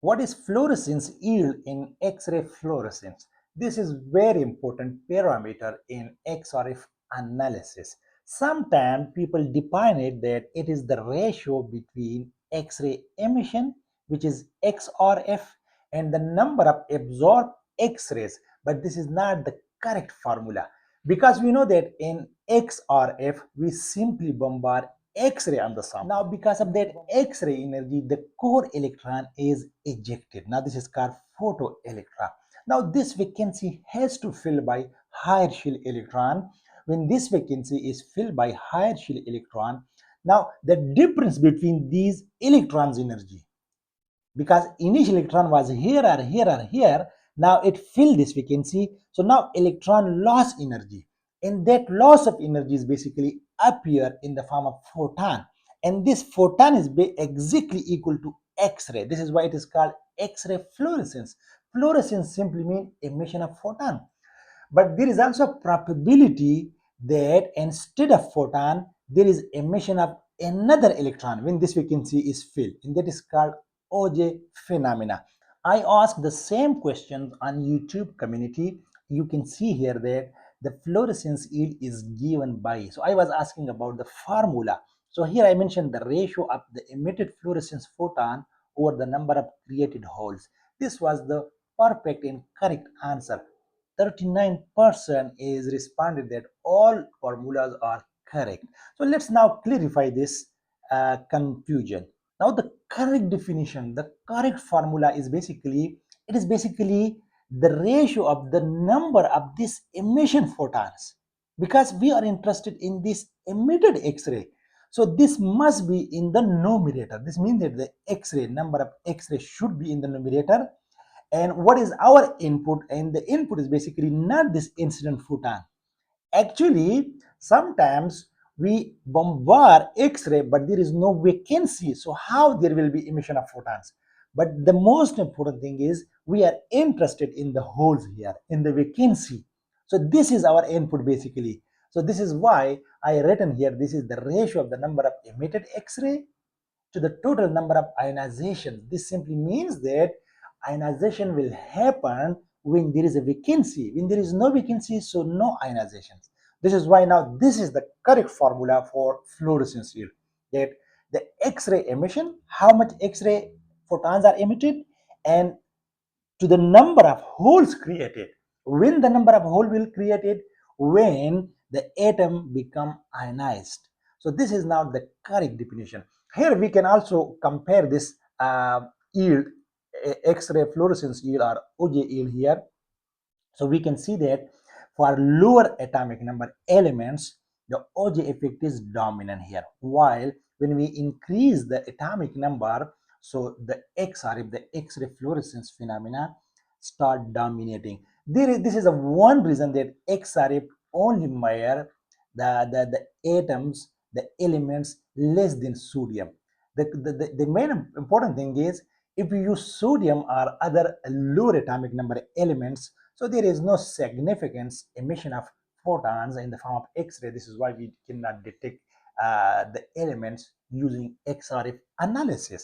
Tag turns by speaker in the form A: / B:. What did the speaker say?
A: What is fluorescence yield in X-ray fluorescence? This is very important parameter in XRF analysis. Sometimes people define it that it is the ratio between X-ray emission, which is XRF, and the number of absorbed X-rays. But this is not the correct formula because we know that in XRF we simply bombard X-ray on the sample. Now, because of that X-ray energy, the core electron is ejected. Now, this is called photoelectron. Now, this vacancy has to fill by higher shell electron. When this vacancy is filled by higher shell electron, now the difference between these electrons' energy, because initial electron was here or here or here, now it filled this vacancy. So now electron lost energy, and that loss of energy is basically appear in the form of photon, and this photon is exactly equal to X-ray. This is why it is called X-ray fluorescence. Fluorescence simply means emission of photon, but there is also a probability that instead of photon there is emission of another electron when this vacancy is filled, and that is called Auger phenomena. I asked the same questions on YouTube community. You can see here that the fluorescence yield is given by, so I was asking about the formula. So here I mentioned the ratio of the emitted fluorescence photon over the number of created holes. This was the perfect and correct answer. 39% is responded that all formulas are correct. So let's now clarify this confusion. Now the correct definition, the correct formula is basically, it is basically the ratio of the number of these emission photons, because we are interested in this emitted X-ray. So this must be in the numerator. This means that the X-ray, number of X-ray should be in the numerator. And what is our input? And the input is basically not this incident photon. Actually, sometimes we bombard X-ray, but there is no vacancy. So how there will be emission of photons? But the most important thing is we are interested in the holes here, in the vacancy. So this is our input basically. So this is why I written here, this is the ratio of the number of emitted X-ray to the total number of ionization. This simply means that ionization will happen when there is a vacancy. When there is no vacancy, so no ionizations. This is why now this is the correct formula for fluorescence yield. That the X-ray emission, how much X-ray photons are emitted, and to the number of holes created. When the number of holes will created, when the atom become ionized. So this is now the correct definition. Here we can also compare this yield, X-ray fluorescence yield or OJ yield here. So we can see that for lower atomic number elements, the OJ effect is dominant here. While when we increase the atomic number, so the XRF, the X-ray fluorescence phenomena, start dominating. This is a one reason that XRF only measure the atoms, the elements less than sodium. The main important thing is if you use sodium or other lower atomic number elements, so there is no significant emission of photons in the form of X-ray. This is why we cannot detect the elements using XRF analysis.